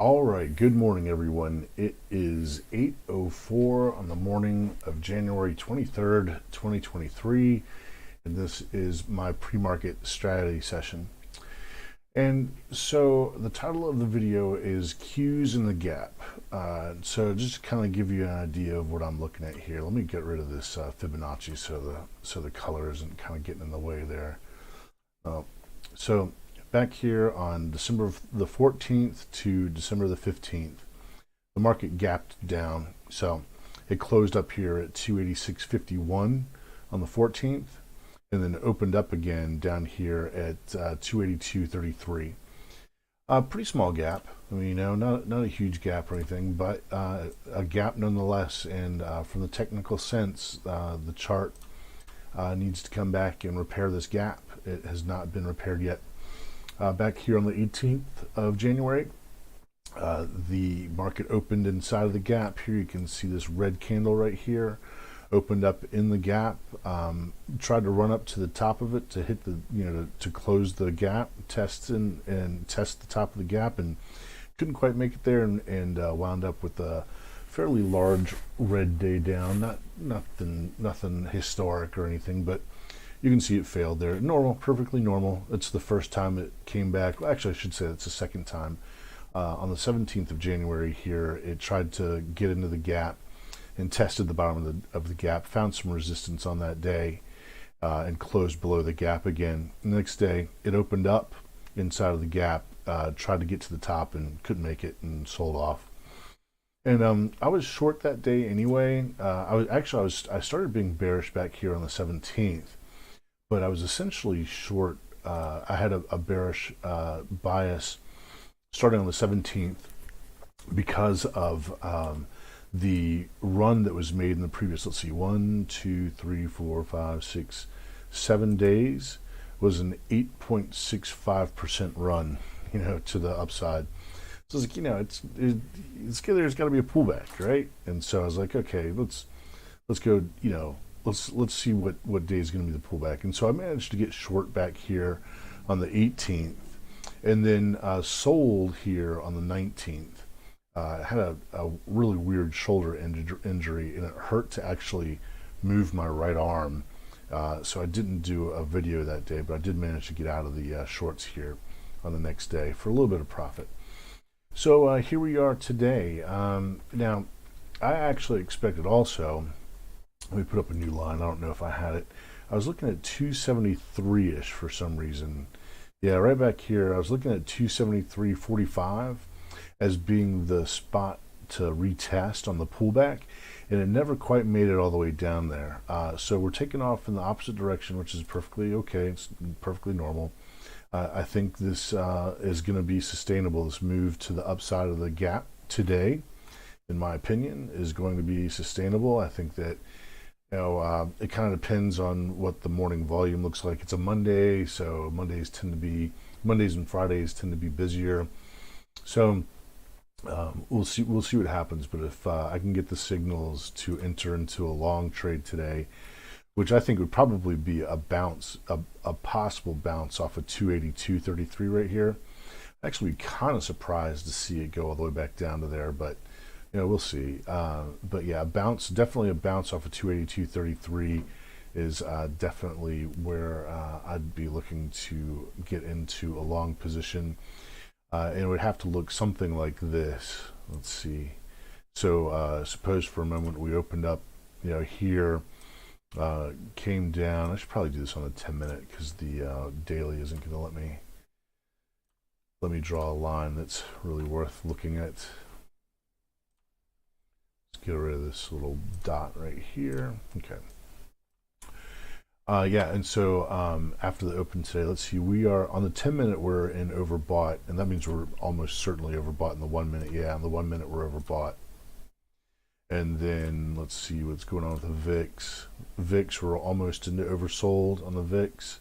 All right, good morning, everyone. It is 8:04 on the morning of January 23rd, 2023, and this is my pre-market strategy session. And so the title of the video is Qs in the Gap. So just to kind of give you an idea of what I'm looking at here, let me get rid of this Fibonacci so the color isn't kind of getting in the way there. So back here on December the 14th to December the 15th, the market gapped down. So it closed up here at 286.51 on the 14th, and then opened up again down here at 282.33. Pretty small gap. I mean, not a huge gap or anything, but a gap nonetheless. And from the technical sense, the chart needs to come back and repair this gap. It has not been repaired yet. Back here on the 18th of January, the market opened inside of the gap. Here you can see this red candle right here. Opened up in the gap, tried to run up to the top of it to hit the, to close the gap, test the top of the gap, and couldn't quite make it there, and wound up with a fairly large red day down. Nothing historic or anything, but you can see it failed there. Normal, perfectly normal. It's the first time it came back. Well, actually, I should say it's the second time. On the 17th of January here, it tried to get into the gap and tested the bottom of the gap, found some resistance on that day, and closed below the gap again. The next day, it opened up inside of the gap, tried to get to the top and couldn't make it and sold off. And I was short that day anyway. I started being bearish back here on the 17th, but I was essentially short. I had a bearish bias starting on the 17th because of the run that was made in the previous, let's see, 1, 2, 3, 4, 5, 6, 7 days was an 8.65% run, to the upside. So it's like, there's got to be a pullback, right? And so I was like, okay, let's go, let's see what day is going to be the pullback. And so I managed to get short back here on the 18th, and then sold here on the 19th. I had a really weird shoulder injury, and it hurt to actually move my right arm. So I didn't do a video that day, but I did manage to get out of the shorts here on the next day for a little bit of profit. So here we are today. Now, I actually expected also, let me put up a new line. I don't know if I had it. I was looking at 273-ish for some reason. Yeah, right back here, I was looking at 273.45 as being the spot to retest on the pullback, and it never quite made it all the way down there. So we're taking off in the opposite direction, which is perfectly okay. It's perfectly normal. I think this is going to be sustainable. This move to the upside of the gap today, in my opinion, is going to be sustainable. I think that it kind of depends on what the morning volume looks like. It's a Monday, so Mondays and Fridays tend to be busier. So we'll see what happens. But if I can get the signals to enter into a long trade today, which I think would probably be a bounce, a possible bounce off of 282.33 right here. Actually, kind of surprised to see it go all the way back down to there, but we'll see. But yeah, definitely a bounce off of 282.33 is definitely where I'd be looking to get into a long position. And it would have to look something like this. Let's see. So suppose for a moment we opened up, here, came down. I should probably do this on the 10-minute because the daily isn't going to let me draw a line that's really worth looking at. Let's get rid of this little dot right here. Okay. Yeah, and so after the open today, let's see, we are on the 10-minute, we're in overbought, and that means we're almost certainly overbought in the 1 minute. Yeah, in the 1 minute we're overbought. And then let's see what's going on with the VIX. VIX, we're almost into oversold on the VIX.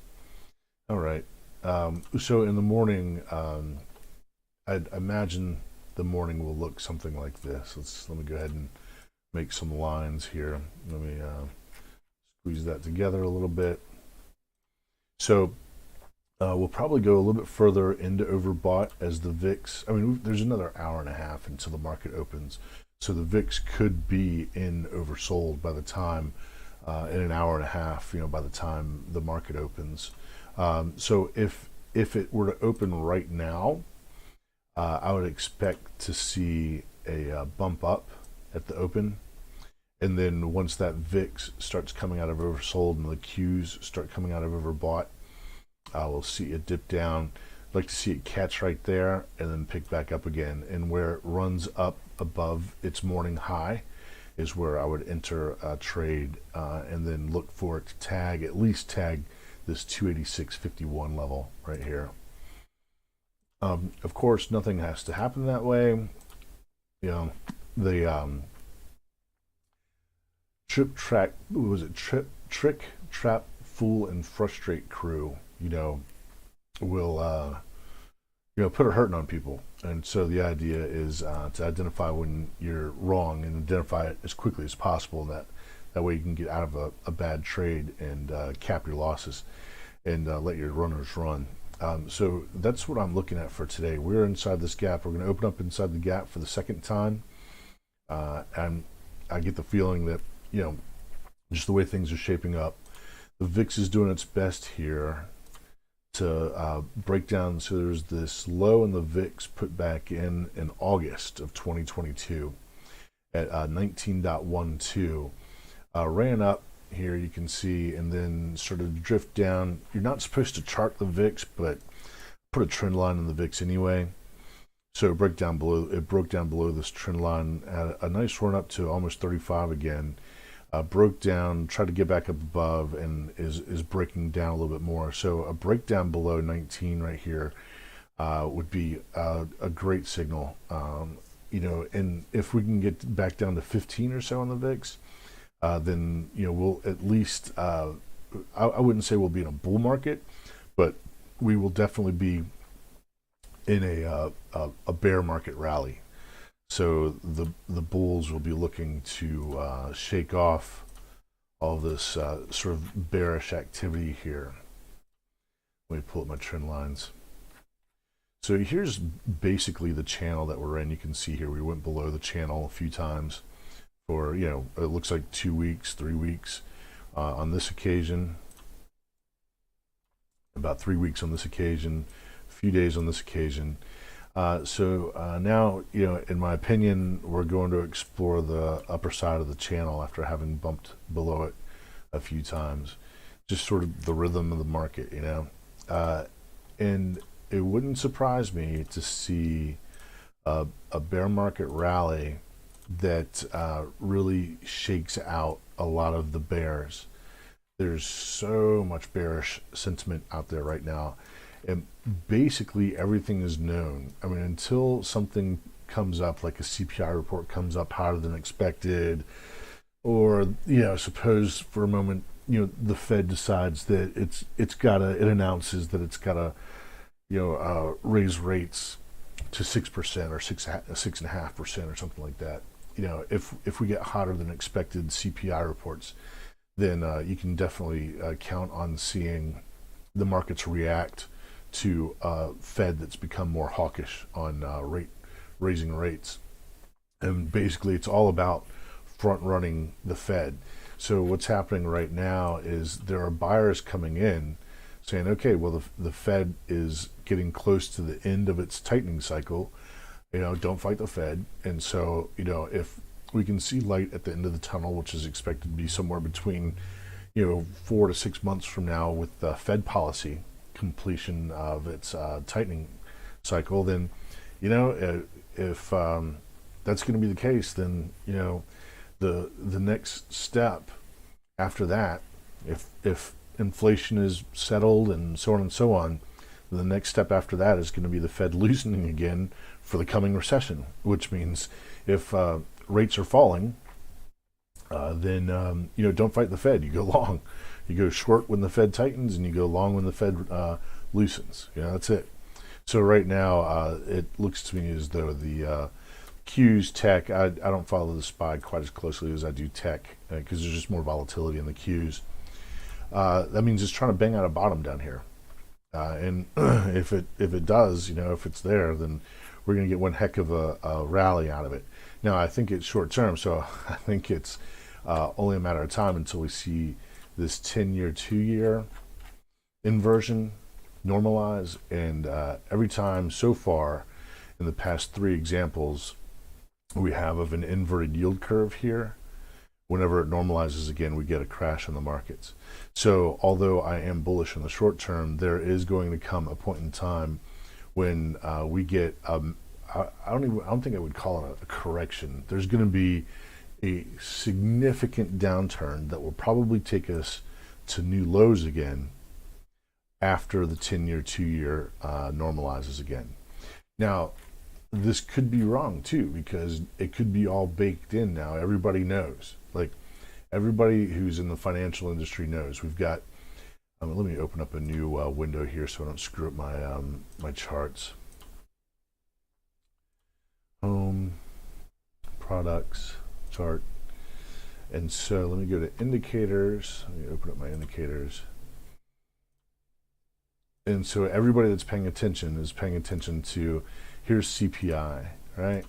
All right. So in the morning, I'd imagine the morning will look something like this. Let me go ahead and make some lines here. Let me squeeze that together a little bit. So We'll probably go a little bit further into overbought as the VIX. I mean, there's another hour and a half until the market opens, so the VIX could be in oversold by the time in an hour and a half. By the time the market opens. So if it were to open right now, I would expect to see a bump up at the open, and then once that VIX starts coming out of oversold and the Qs start coming out of overbought, we'll see it dip down. I'd like to see it catch right there and then pick back up again. And where it runs up above its morning high is where I would enter a trade, and then look for it to at least tag this 286.51 level right here. Of course, nothing has to happen that way. The trick, trap, fool, and frustrate crew, will put a hurting on people. And so the idea is to identify when you're wrong and identify it as quickly as possible. That way you can get out of a bad trade and cap your losses and let your runners run. So that's what I'm looking at for today. We're inside this gap. We're going to open up inside the gap for the second time. And I get the feeling that, just the way things are shaping up, the VIX is doing its best here to break down. So there's this low in the VIX put back in August of 2022 at 19.12. Ran up here, you can see, and then sort of drift down. You're not supposed to chart the VIX, but put a trend line in the VIX anyway. So it broke down below this trend line, had a nice run up to almost 35 again. Broke down, tried to get back up above, and is breaking down a little bit more. So a breakdown below 19 right here would be a great signal. And if we can get back down to 15 or so on the VIX, then we'll at least, I wouldn't say we'll be in a bull market, but we will definitely be in a bear market rally. So the bulls will be looking to shake off all this sort of bearish activity here. Let me pull up my trend lines. So here's basically the channel that we're in. You can see here we went below the channel a few times for, it looks like 2 weeks, 3 weeks. On this occasion, about 3 weeks on this occasion, a few days on this occasion. So now, in my opinion, we're going to explore the upper side of the channel after having bumped below it a few times. Just sort of the rhythm of the market, and it wouldn't surprise me to see a bear market rally that really shakes out a lot of the bears. There's so much bearish sentiment out there right now. And basically everything is known. I mean, until something comes up, like a CPI report comes up higher than expected, or suppose for a moment, the Fed decides that it announces that it's gotta, raise rates to 6% or 6.5% or something like that. If we get hotter than expected CPI reports, then you can definitely count on seeing the markets react to Fed that's become more hawkish on raising rates. And basically it's all about front running the Fed. So what's happening right now is there are buyers coming in saying, okay, well, the Fed is getting close to the end of its tightening cycle, don't fight the Fed. And so, if we can see light at the end of the tunnel, which is expected to be somewhere between 4 to 6 months from now with the Fed policy completion of its tightening cycle, then if that's going to be the case, then the next step after that, if inflation is settled and so on and so on, the next step after that is going to be the Fed loosening again for the coming recession, which means if rates are falling, then don't fight the Fed. You go long. You go short when the Fed tightens, and you go long when the Fed loosens. That's it. So right now, it looks to me as though the Qs, tech, I don't follow the SPY quite as closely as I do tech, because there's just more volatility in the Qs. That means it's trying to bang out a bottom down here. And if it does, if it's there, then we're going to get one heck of a rally out of it. Now, I think it's short term, so I think it's only a matter of time until we see this 10-year, 2-year inversion normalize. And every time so far in the past 3 examples we have of an inverted yield curve here, whenever it normalizes again, we get a crash in the markets. So although I am bullish in the short term, there is going to come a point in time when we get I don't think I would call it a correction. There's going to be a significant downturn that will probably take us to new lows again after the 10-year, 2-year normalizes again. Now, this could be wrong too, because it could be all baked in now. Everybody knows. Like, everybody who's in the financial industry knows. We've got, let me open up a new window here so I don't screw up my charts. Home, products, chart. And so let me go to indicators. Let me open up my indicators. And so everybody that's paying attention is paying attention to, here's CPI, right?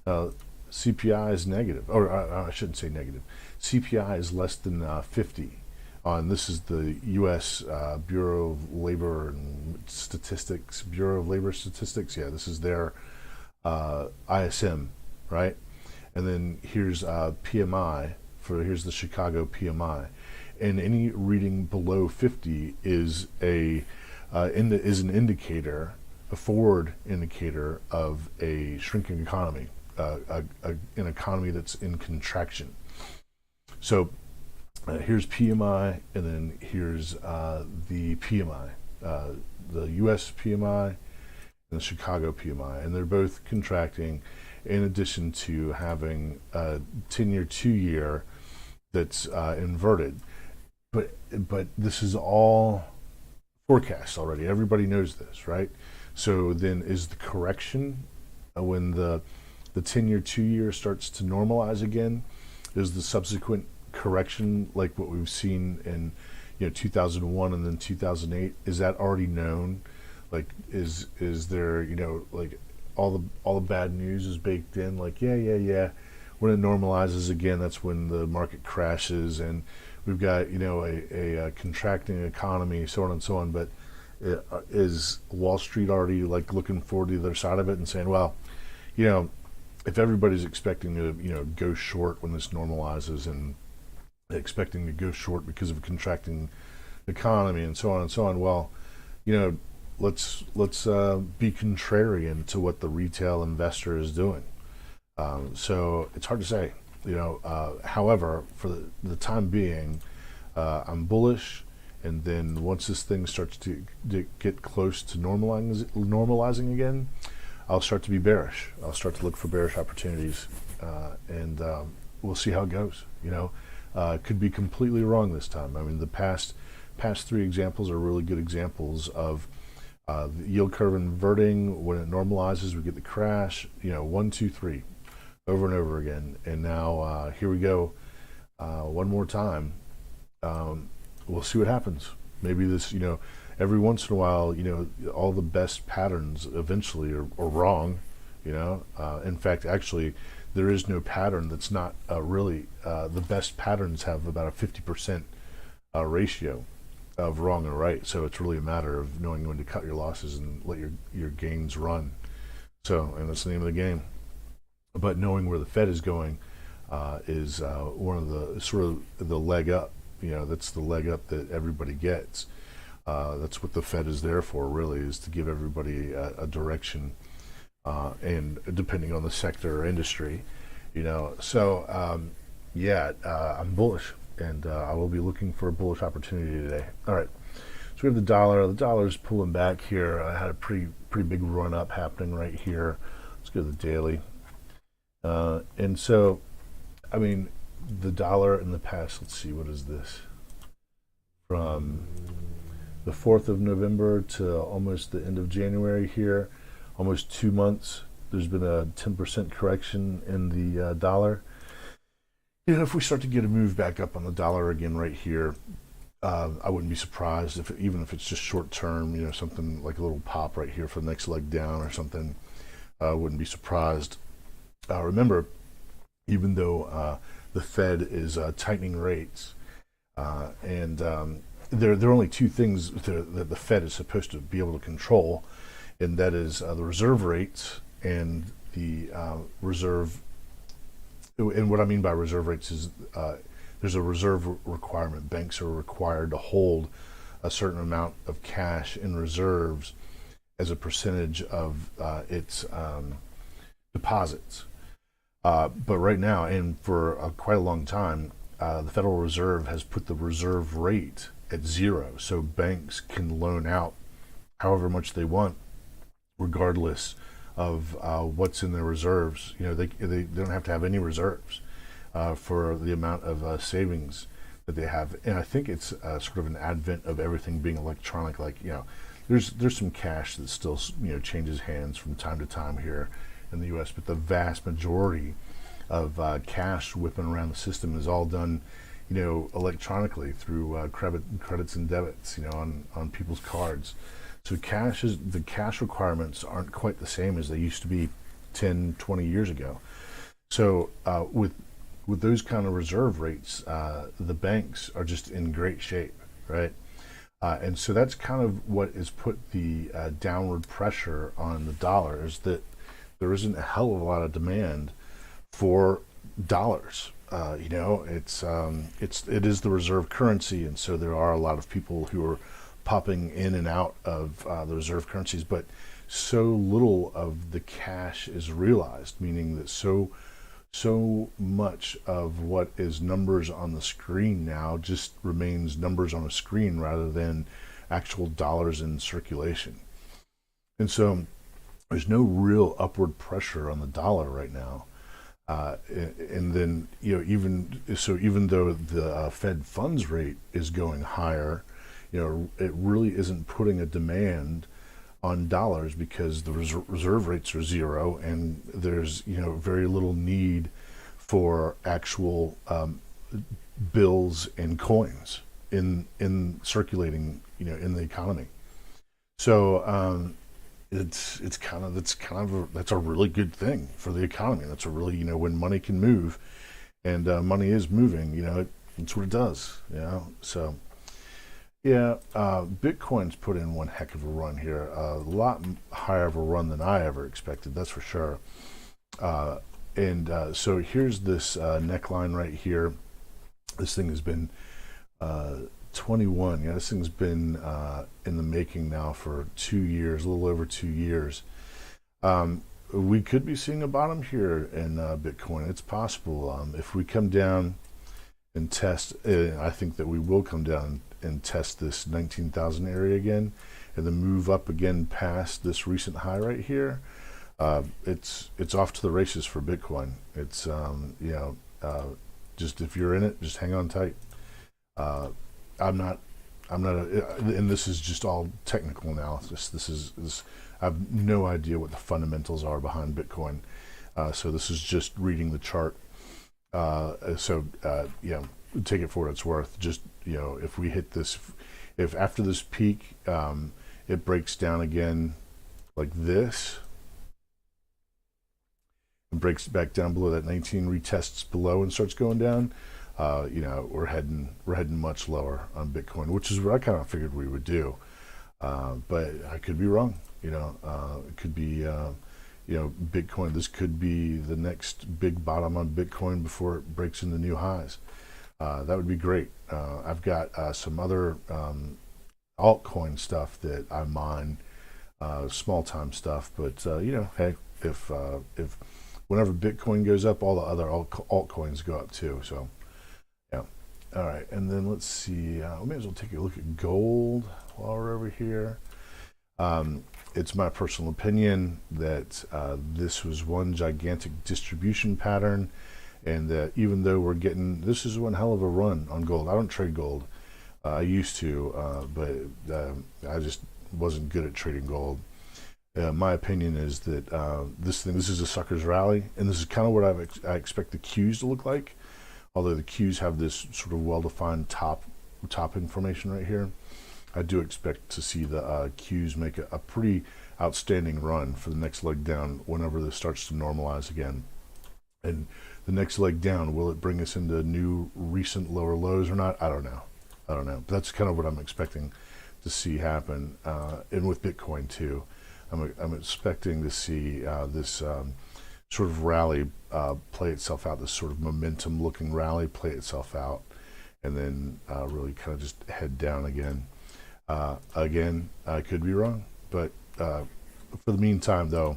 CPI is negative, or I shouldn't say negative. CPI is less than 50. This is the U.S. Bureau of Labor and Statistics, Bureau of Labor Statistics. Yeah, this is their ISM, right? And then here's PMI, here's the Chicago PMI. And any reading below 50 is an indicator, a forward indicator of a shrinking economy, an economy that's in contraction. So here's PMI, and then here's the PMI, the US PMI and the Chicago PMI, and they're both contracting, in addition to having a 10-year, 2-year that's inverted. But this is all forecast already. Everybody knows this, right? So then is the correction when the 10-year, 2-year starts to normalize again? Is the subsequent correction like what we've seen in 2001 and then 2008? Is that already known? Like, is there like all the bad news is baked in? Like, yeah. When it normalizes again, that's when the market crashes, and we've got a contracting economy, so on and so on. But is Wall Street already like looking forward to the other side of it and saying, well, if everybody's expecting to go short when this normalizes, and expecting to go short because of a contracting economy and so on, well, let's be contrarian to what the retail investor is doing. So it's hard to say. However, for the time being, I'm bullish, and then once this thing starts to get close to normalizing again, I'll start to be bearish. I'll start to look for bearish opportunities, and we'll see how it goes. Could be completely wrong this time. I mean, the past 3 examples are really good examples of the yield curve inverting. When it normalizes, we get the crash. 1, 2, 3. Over and over again. And now here we go one more time. We'll see what happens. Maybe this, every once in a while, all the best patterns eventually are wrong. In fact, actually, there is no pattern that's not really, the best patterns have about a 50% ratio of wrong and right. So it's really a matter of knowing when to cut your losses and let your gains run. So, and that's the name of the game. But knowing where the Fed is going is one of the sort of the leg up. That's the leg up that everybody gets. That's what the Fed is there for, really, is to give everybody a direction, and depending on the sector or industry, So, I'm bullish, and I will be looking for a bullish opportunity today. All right. So we have the dollar. The dollar's pulling back here. I had a pretty big run up happening right here. Let's go to the daily. And so, I mean, the dollar in the past, let's see, what is this? From the 4th of November to almost the end of January here, almost 2 months, there's been a 10% correction in the dollar. If we start to get a move back up on the dollar again right here, I wouldn't be surprised even if it's just short term, something like a little pop right here for the next leg down or something. I wouldn't be surprised. Remember, even though the Fed is tightening rates, and there are only two things that the Fed is supposed to be able to control, and that is the reserve rates and the reserve. And what I mean by reserve rates is there's a reserve requirement. Banks are required to hold a certain amount of cash in reserves as a percentage of its deposits. But right now, and for quite a long time, the Federal Reserve has put the reserve rate at zero, so banks can loan out however much they want, regardless of what's in their reserves. They don't have to have any reserves for the amount of savings that they have. And I think it's sort of an advent of everything being electronic. There's some cash that still changes hands from time to time here in the U.S., but the vast majority of cash whipping around the system is all done, electronically through credits and debits, on people's cards. So the cash requirements aren't quite the same as they used to be 10, 20 years ago. So with those kind of reserve rates, the banks are just in great shape, right? And so that's kind of what has put the downward pressure on the dollar, is that there isn't a hell of a lot of demand for dollars. It is the reserve currency, and so there are a lot of people who are popping in and out of the reserve currencies, but so little of the cash is realized, meaning that so much of what is numbers on the screen now just remains numbers on a screen rather than actual dollars in circulation. And so there's no real upward pressure on the dollar right now. And then, even though the Fed funds rate is going higher, it really isn't putting a demand on dollars because the reserve rates are zero, and there's very little need for actual bills and coins in circulating in the economy. So that's a really good thing for the economy. That's a really when money can move, and money is moving. It's what it does. So. Yeah, Bitcoin's put in one heck of a run here. A lot higher of a run than I ever expected, that's for sure. So here's this neckline right here. This thing has been 21. Yeah, this thing's been in the making now for 2 years, a little over 2 years. We could be seeing a bottom here in Bitcoin. It's possible. If we come down and test, I think that we will come down and test this 19,000 area again, and then move up again past this recent high right here. It's off to the races for Bitcoin. It's just if you're in it, just hang on tight. I'm not, and this is just all technical analysis. I have no idea what the fundamentals are behind Bitcoin. So this is just reading the chart. Take it for what it's worth. Just if we hit this, if after this peak it breaks down again like this and breaks back down below that 19, retests below and starts going down, we're heading much lower on Bitcoin, which is what I kind of figured we would do. But I could be wrong. It could be Bitcoin. This could be the next big bottom on Bitcoin before it breaks into new highs. That would be great. I've got some other altcoin stuff that I mine, small time stuff. But hey, if whenever Bitcoin goes up, all the other altcoins go up too. So yeah. All right, and then let's see. We may as well take a look at gold while we're over here. It's my personal opinion that this was one gigantic distribution pattern, and that even though this is one hell of a run on gold. I don't trade gold. I used to, but I just wasn't good at trading gold. My opinion is that this is a sucker's rally, and this is kind of what I expect the Qs to look like. Although the Qs have this sort of well-defined top topping formation right here, I do expect to see the Qs make a pretty outstanding run for the next leg down whenever this starts to normalize again. And the next leg down, will it bring us into new recent lower lows or not? I don't know. But that's kind of what I'm expecting to see happen. And with Bitcoin too, I'm expecting to see this sort of rally play itself out, this sort of momentum looking rally play itself out, and then really kind of just head down again. Again, I could be wrong, but for the meantime though,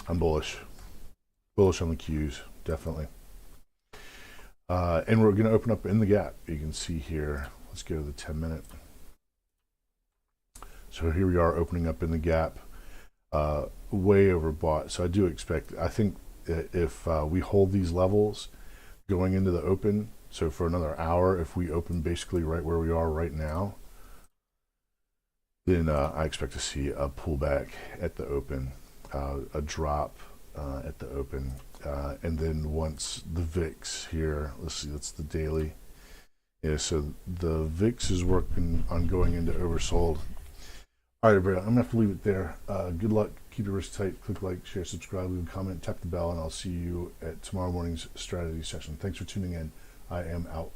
I'm bullish on the Qs, definitely. And we're going to open up in the gap. You can see here, let's go to the 10-minute. So here we are opening up in the gap, way overbought. So I do expect, I think if we hold these levels going into the open, so for another hour, if we open basically right where we are right now, then I expect to see a pullback at the open, a drop at the open, and then once the VIX here, let's see, that's the daily. Yeah, so the VIX is working on going into oversold. All right, everybody, I'm gonna have to leave it there. Good luck, keep your wrists tight, click like, share, subscribe, leave a comment, tap the bell, and I'll see you at tomorrow morning's strategy session. Thanks for tuning in. I am out.